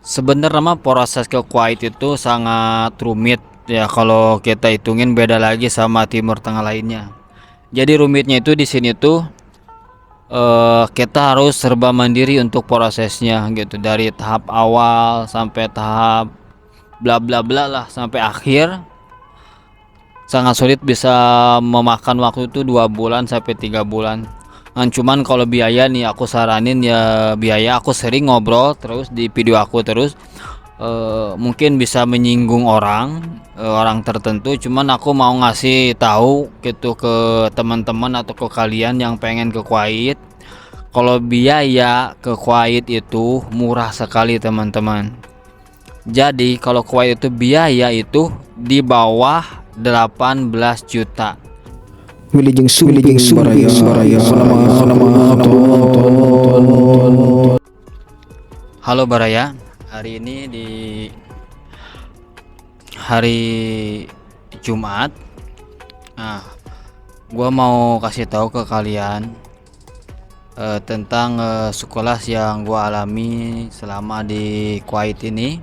Sebenarnya mah proses ke Kuwait itu sangat rumit ya kalau kita hitungin, beda lagi sama Timur Tengah lainnya. Jadi rumitnya itu di sini tuh kita harus serba mandiri untuk prosesnya gitu, dari tahap awal sampai tahap bla bla bla lah sampai akhir. Sangat sulit, bisa memakan waktu itu 2 bulan sampai 3 bulan. Cuman kalau biaya nih, aku saranin ya biaya, aku sering ngobrol terus di video aku terus, mungkin bisa menyinggung orang tertentu, cuman aku mau ngasih tahu gitu ke teman-teman atau ke kalian yang pengen ke Kuwait. Kalau biaya ke Kuwait itu murah sekali teman-teman. Jadi kalau Kuwait itu biaya itu di bawah 18 juta. Wilujeng sumping baraya Halo Baraya, hari ini di hari Jumat. Nah, gua mau kasih tahu ke kalian tentang sekolah yang gua alami selama di Kuwait ini.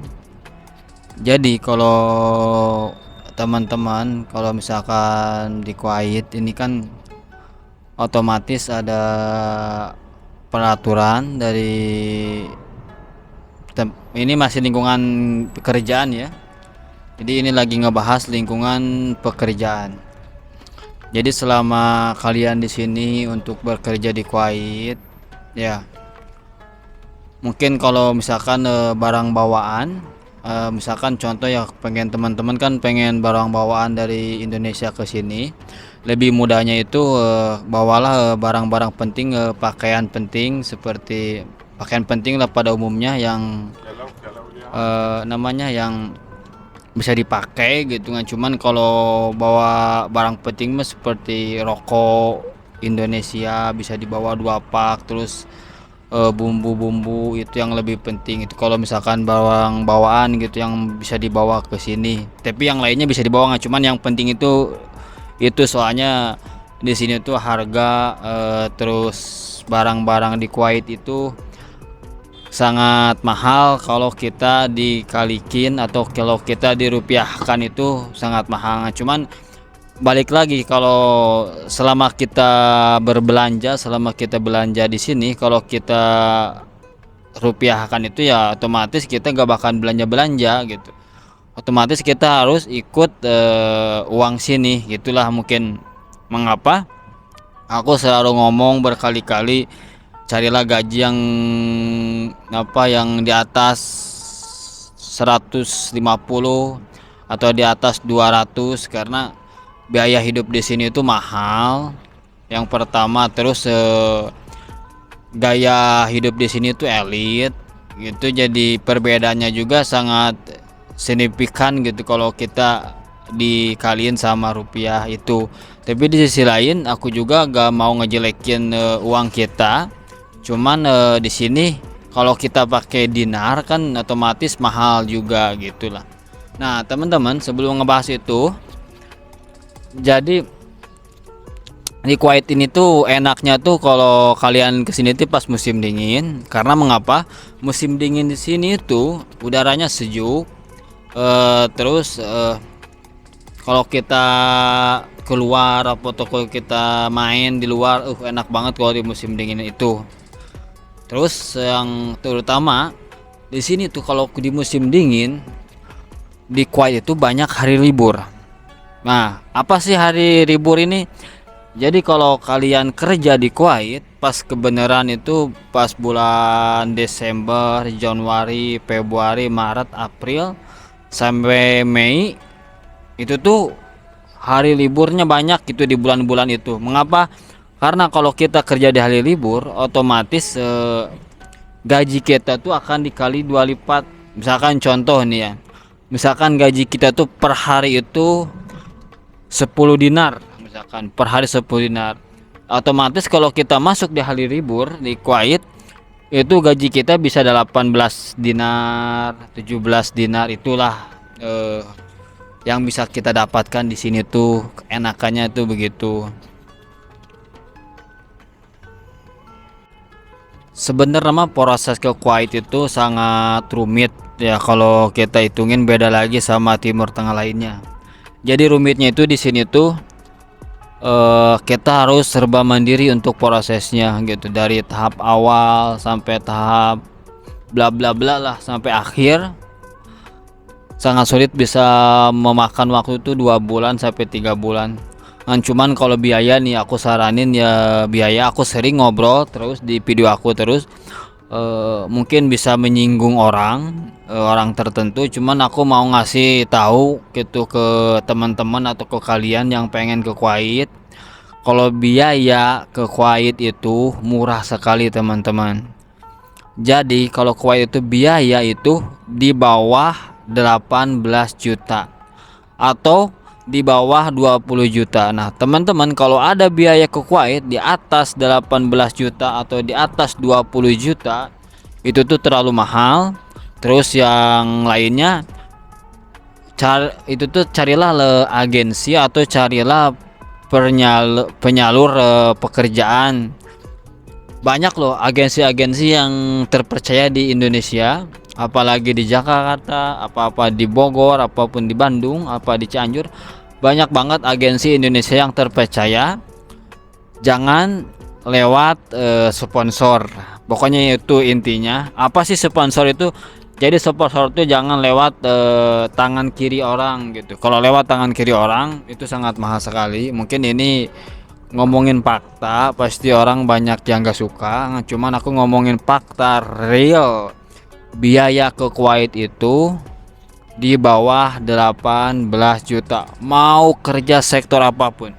Jadi kalau teman-teman, kalau misalkan di Kuwait ini kan otomatis ada peraturan dari ini masih lingkungan pekerjaan ya. Jadi ini lagi ngebahas lingkungan pekerjaan. Jadi selama kalian di sini untuk bekerja di Kuwait ya, mungkin kalau misalkan barang bawaan, misalkan contoh ya, pengen teman-teman kan pengen barang bawaan dari Indonesia ke sini, lebih mudahnya itu bawalah barang-barang penting, pakaian penting, seperti pakaian penting lah pada umumnya yang namanya yang bisa dipakai gitu kan. Cuman kalau bawa barang penting mah seperti rokok Indonesia bisa dibawa 2 pak, terus bumbu-bumbu itu yang lebih penting itu kalau misalkan barang bawaan gitu yang bisa dibawa ke sini. Tapi yang lainnya bisa dibawa nggak, cuman yang penting itu soalnya di sini tuh harga terus barang-barang di Kuwait itu sangat mahal. Kalau kita dikalikin atau kalau kita dirupiahkan itu sangat mahal. Cuman balik lagi, kalau selama kita berbelanja, selama kita belanja di sini, kalau kita rupiahkan itu ya otomatis kita gak bakal belanja gitu. Otomatis kita harus ikut uang sini, gitulah mungkin mengapa aku selalu ngomong berkali-kali, carilah gaji yang di atas 150 atau di atas 200, karena biaya hidup di sini itu mahal. Yang pertama, terus gaya hidup di sini tuh elit gitu, jadi perbedaannya juga sangat signifikan gitu kalau kita dikaliin sama rupiah itu. Tapi di sisi lain aku juga gak mau ngejelekin uang kita. Cuman di sini kalau kita pakai dinar kan otomatis mahal juga gitulah. Nah teman-teman, sebelum ngebahas itu, jadi di Kuwait ini tuh enaknya tuh kalau kalian kesini tuh pas musim dingin. Karena mengapa? Musim dingin di sini tuh udaranya sejuk. Terus kalau kita keluar atau kalau kita main di luar, enak banget kalau di musim dingin itu. Terus yang terutama di sini tuh kalau di musim dingin di Kuwait itu banyak hari libur. Nah, apa sih hari libur ini? Jadi kalau kalian kerja di Kuwait pas kebenaran itu pas bulan Desember, Januari, Februari, Maret, April sampai Mei, itu tuh hari liburnya banyak gitu di bulan-bulan itu. Mengapa? Karena kalau kita kerja di hari libur, otomatis gaji kita tuh akan dikali 2 lipat. Misalkan contoh nih ya, misalkan gaji kita tuh per hari itu 10 dinar, misalkan per hari 10 dinar, otomatis kalau kita masuk di hari libur di Kuwait itu gaji kita bisa 18 dinar, 17 dinar. Itulah yang bisa kita dapatkan di sini tuh, enakannya tuh begitu. Sebenarnya mah proses ke Kuwait itu sangat rumit ya kalau kita hitungin beda lagi sama Timur Tengah lainnya. Jadi rumitnya itu di sini tuh kita harus serba mandiri untuk prosesnya gitu, dari tahap awal sampai tahap bla bla bla lah sampai akhir. Sangat sulit, bisa memakan waktu itu 2 bulan sampai 3 bulan. Cuman kalau biaya nih aku saranin ya, biaya aku sering ngobrol terus di video aku terus, mungkin bisa menyinggung orang tertentu, cuman aku mau ngasih tahu gitu ke teman-teman atau ke kalian yang pengen ke Kuwait. Kalau biaya ke Kuwait itu murah sekali teman-teman. Jadi kalau Kuwait itu biaya itu di bawah 18 juta atau di bawah 20 juta. Nah teman-teman, kalau ada biaya ke Kuwait di atas 18 juta atau di atas 20 juta itu tuh terlalu mahal. Terus yang lainnya, itu tuh carilah agensi atau carilah penyalur pekerjaan. Banyak loh agensi-agensi yang terpercaya di Indonesia, apalagi di Jakarta, apa-apa di Bogor, apapun di Bandung, apa di Cianjur. Banyak banget agensi Indonesia yang terpercaya. Jangan lewat sponsor. Pokoknya itu intinya. Apa sih sponsor itu? Jadi sponsor itu jangan lewat tangan kiri orang gitu. Kalau lewat tangan kiri orang itu sangat mahal sekali. Mungkin ini ngomongin fakta, pasti orang banyak yang gak suka. Cuman aku ngomongin fakta real. Biaya ke Kuwait itu di bawah 18 juta. Mau kerja sektor apapun,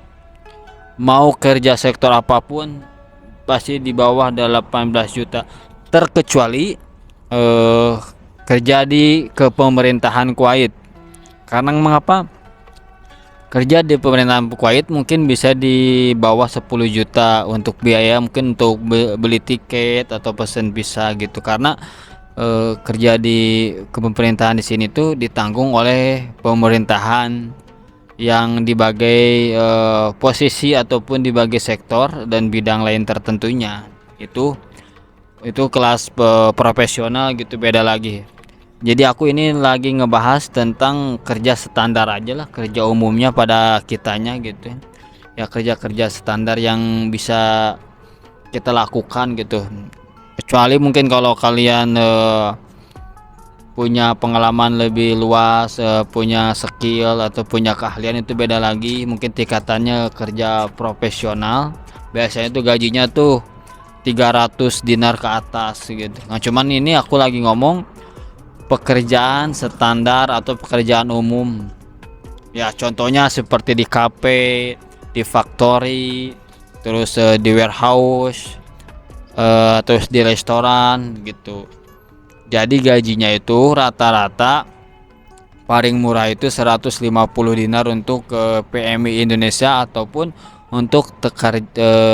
pasti di bawah 18 juta. Terkecuali kerja di kepemerintahan Kuwait. Karena mengapa? Kerja di pemerintahan Kuwait mungkin bisa di bawah 10 juta untuk biaya, mungkin untuk beli tiket atau pesan visa gitu. Karena kerja di kepemerintahan di sini tuh ditanggung oleh pemerintahan yang dibagai posisi ataupun dibagai sektor dan bidang lain tertentunya. Itu kelas profesional gitu, beda lagi. Jadi aku ini lagi ngebahas tentang kerja standar aja lah, kerja umumnya pada kitanya gitu ya, kerja standar yang bisa kita lakukan gitu. Kecuali mungkin kalau kalian punya pengalaman lebih luas, punya skill atau punya keahlian, itu beda lagi, mungkin tingkatannya kerja profesional. Biasanya tuh gajinya tuh 300 dinar ke atas gitu. Nah cuman ini aku lagi ngomong pekerjaan standar atau pekerjaan umum ya, contohnya seperti di kafe, di factory, terus di warehouse, terus di restoran gitu. Jadi gajinya itu rata-rata paling murah itu 150 dinar untuk PMI Indonesia ataupun untuk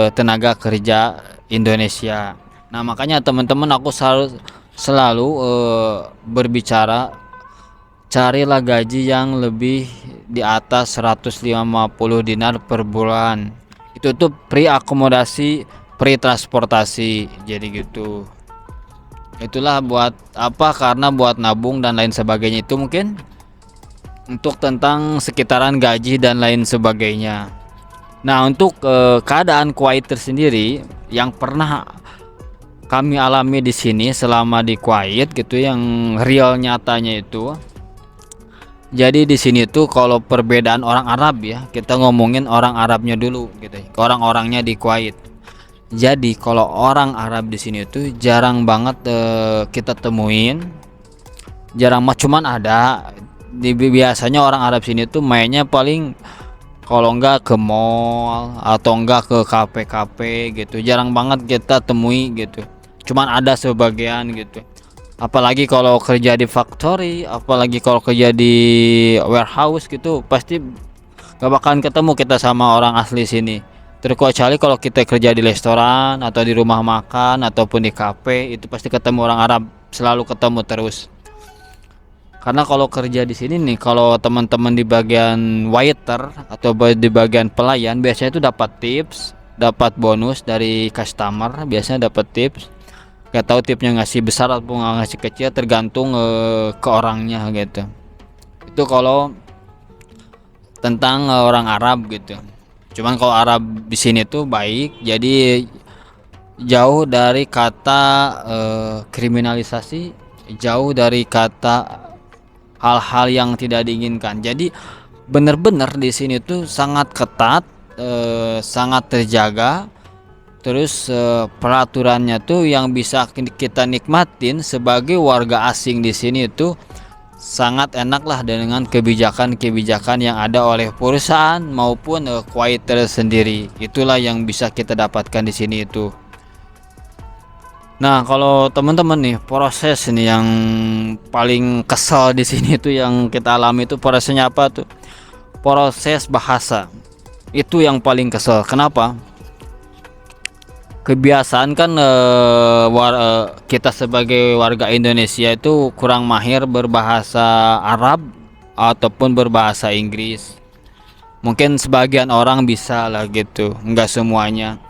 tenaga kerja Indonesia. Nah makanya teman-teman, aku selalu berbicara, carilah gaji yang lebih di atas 150 dinar per bulan. Itu tuh free akomodasi, free transportasi. Jadi gitu. Itulah buat apa? Karena buat nabung dan lain sebagainya. Itu mungkin untuk tentang sekitaran gaji dan lain sebagainya. Nah untuk keadaan Kuwait tersendiri yang pernah kami alami di sini selama di Kuwait gitu, yang real nyatanya itu. Jadi di sini tuh kalau perbedaan orang Arab ya, kita ngomongin orang Arabnya dulu gitu, orang-orangnya di Kuwait. Jadi kalau orang Arab di sini tuh jarang banget kita temuin, cuman ada. Biasanya orang Arab sini tuh mainnya paling kalau enggak ke mall atau enggak ke kafe-kafe gitu, jarang banget kita temui gitu. Cuman ada sebagian gitu. Apalagi kalau kerja di factory, apalagi kalau kerja di warehouse gitu, pasti gak bakalan ketemu kita sama orang asli sini. Terkecuali kalau kita kerja di restoran atau di rumah makan ataupun di kafe, itu pasti ketemu orang Arab, selalu ketemu terus. Karena kalau kerja di sini nih, kalau teman-teman di bagian waiter atau di bagian pelayan, biasanya itu dapat tips, dapat bonus dari customer, biasanya dapat tips. Gak tahu tipnya ngasih besar atau ngasih kecil, tergantung ke orangnya gitu. Itu kalau tentang orang Arab gitu. Cuman kalau Arab di sini tuh baik, jadi jauh dari kata kriminalisasi, jauh dari kata hal-hal yang tidak diinginkan. Jadi benar-benar di sini tuh sangat ketat, sangat terjaga. Terus peraturannya tuh yang bisa kita nikmatin sebagai warga asing di sini tuh sangat enak lah dengan kebijakan-kebijakan yang ada oleh perusahaan maupun Kuwaiter sendiri. Itulah yang bisa kita dapatkan di sini itu. Nah, kalau teman-teman nih, proses ini yang paling kesal di sini tuh yang kita alami itu prosesnya apa tuh? Proses bahasa. Itu yang paling kesel. Kenapa? Kebiasaan kan kita sebagai warga Indonesia itu kurang mahir berbahasa Arab ataupun berbahasa Inggris. Mungkin sebagian orang bisa lah gitu, enggak semuanya.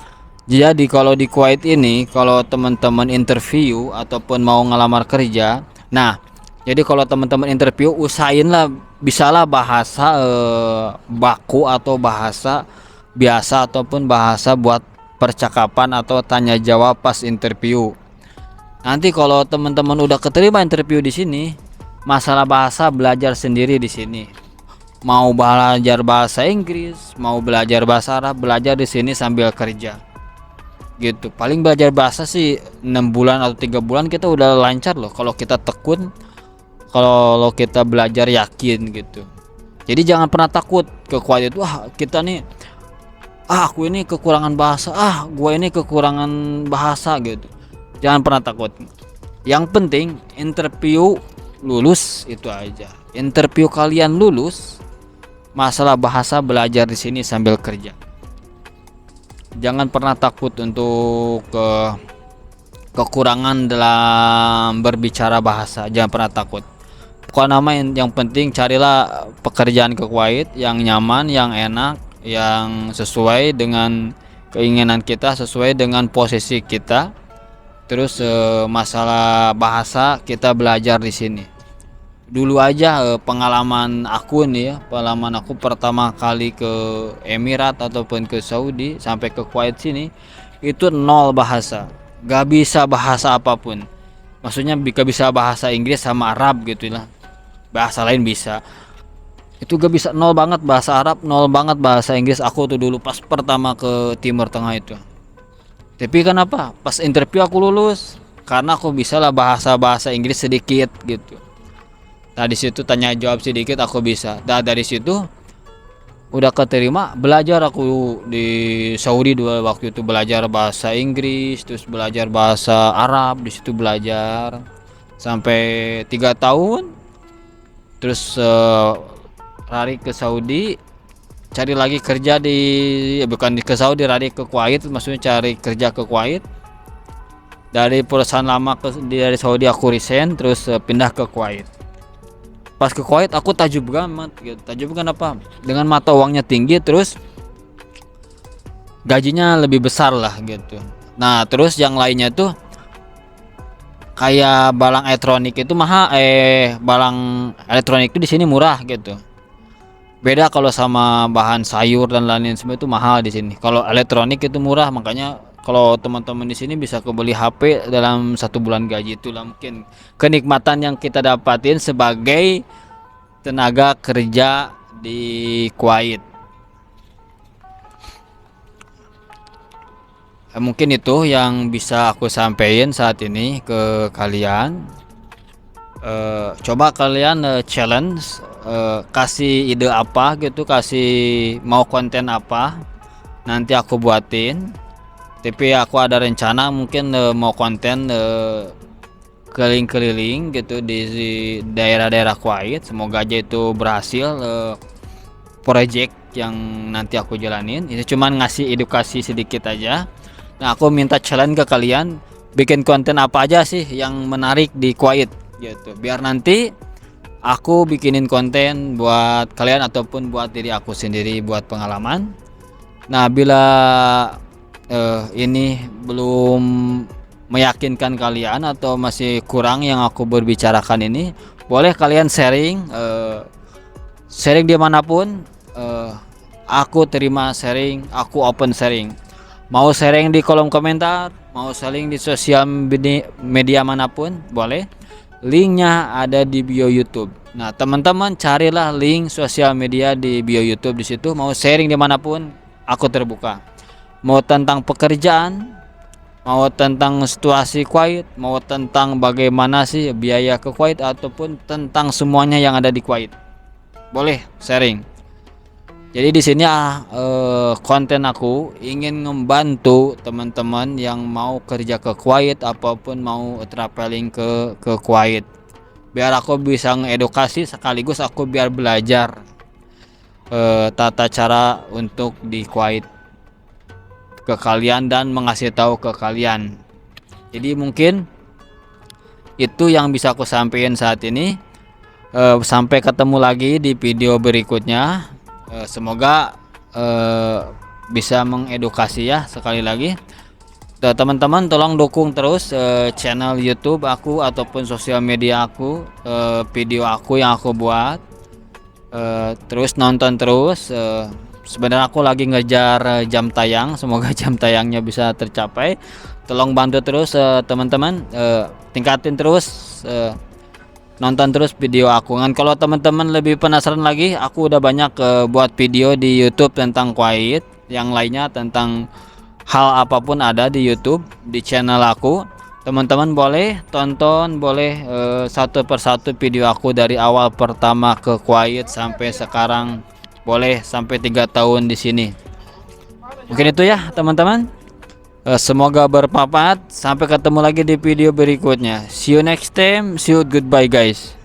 Jadi kalau di Kuwait ini, kalau teman-teman interview ataupun mau ngelamar kerja, nah, jadi kalau teman-teman interview usahainlah bisalah bahasa baku atau bahasa biasa ataupun bahasa buat percakapan atau tanya jawab pas interview. Nanti kalau teman-teman udah keterima interview di sini, masalah bahasa belajar sendiri di sini. Mau belajar bahasa Inggris, mau belajar bahasa Arab, belajar di sini sambil kerja. Gitu. Paling belajar bahasa sih 6 bulan atau 3 bulan kita udah lancar loh kalau kita tekun, kalau kita belajar yakin gitu. Jadi jangan pernah takut ke Kuwait itu, wah kita nih aku ini kekurangan bahasa, gue ini kekurangan bahasa gitu. Jangan pernah takut. Yang penting interview lulus, itu aja. Interview kalian lulus, masalah bahasa belajar di sini sambil kerja. Jangan pernah takut untuk kekurangan dalam berbicara bahasa. Jangan pernah takut. Pokoknya yang penting carilah pekerjaan ke Kuwait yang nyaman, yang enak, yang sesuai dengan keinginan kita, sesuai dengan posisi kita. Terus masalah bahasa kita belajar di sini. Dulu aja pengalaman aku nih ya, pengalaman aku pertama kali ke Emirat ataupun ke Saudi sampai ke Kuwait sini itu nol bahasa, gak bisa bahasa apapun. Maksudnya bisa bahasa Inggris sama Arab gitu lah, bahasa lain bisa. Itu gak bisa, nol banget bahasa Arab, nol banget bahasa Inggris aku tuh dulu pas pertama ke Timur Tengah itu. Tapi kenapa pas interview aku lulus, karena aku bisa lah bahasa Inggris sedikit gitu. Nah di situ tanya jawab sedikit aku bisa. Nah dari situ udah keterima, belajar aku di Saudi dua waktu itu, belajar bahasa Inggris, terus belajar bahasa Arab di situ, belajar sampai 3 tahun. Terus lari ke Saudi, cari lagi kerja bukan ke Saudi, lari ke Kuwait, maksudnya cari kerja ke Kuwait. Dari perusahaan lama dari Saudi aku resign, terus pindah ke Kuwait. Pas ke Kuwait aku takjub banget gitu. Takjub kenapa? Dengan mata uangnya tinggi, terus gajinya lebih besar lah gitu. Nah terus yang lainnya tuh kayak balang elektronik itu mahal, balang elektronik itu di sini murah gitu. Beda kalau sama bahan sayur dan lain-lain semua itu mahal di sini. Kalau elektronik itu murah, makanya kalau teman-teman di sini bisa kebeli HP dalam 1 bulan gaji. Itulah mungkin kenikmatan yang kita dapatin sebagai tenaga kerja di Kuwait. Mungkin itu yang bisa aku sampaikan saat ini ke kalian. Coba kalian challenge, kasih ide apa gitu, kasih mau konten apa, nanti aku buatin. Tapi aku ada rencana mungkin mau konten keliling-keliling gitu di daerah-daerah Kuwait. Semoga aja itu berhasil project yang nanti aku jalanin. Itu cuman ngasih edukasi sedikit aja. Nah aku minta challenge ke kalian, bikin konten apa aja sih yang menarik di Kuwait gitu, biar nanti aku bikinin konten buat kalian ataupun buat diri aku sendiri buat pengalaman. Nah bila ini belum meyakinkan kalian atau masih kurang yang aku berbicarakan ini, boleh kalian sharing, sharing dimanapun. Aku terima sharing, aku open sharing. Mau sharing di kolom komentar, mau sharing di sosial media manapun, boleh. Linknya ada di bio YouTube. Nah, teman-teman carilah link sosial media di bio YouTube, di situ mau sharing dimanapun, aku terbuka. Mau tentang pekerjaan, mau tentang situasi Kuwait, mau tentang bagaimana sih biaya ke Kuwait, ataupun tentang semuanya yang ada di Kuwait, boleh sharing. Jadi di sini konten aku ingin membantu teman-teman yang mau kerja ke Kuwait, apapun mau traveling ke Kuwait, biar aku bisa ngedukasi sekaligus aku biar belajar tata cara untuk di Kuwait ke kalian dan mengasih tahu ke kalian. Jadi mungkin itu yang bisa aku sampaikan saat ini. Sampai ketemu lagi di video berikutnya. Semoga bisa mengedukasi ya. Sekali lagi teman-teman tolong dukung terus channel YouTube aku ataupun sosial media aku, video aku yang aku buat, terus nonton terus. Sebenarnya aku lagi ngejar jam tayang, semoga jam tayangnya bisa tercapai. Tolong bantu terus teman-teman, tingkatin terus, nonton terus video aku. Kan kalau teman-teman lebih penasaran lagi, aku udah banyak buat video di YouTube tentang Kuwait, yang lainnya tentang hal apapun ada di YouTube di channel aku. Teman-teman boleh tonton, boleh satu persatu video aku dari awal pertama ke Kuwait sampai sekarang, boleh sampai 3 tahun di sini. Mungkin itu ya teman-teman. Semoga bermanfaat. Sampai ketemu lagi di video berikutnya. See you next time. See you, goodbye guys.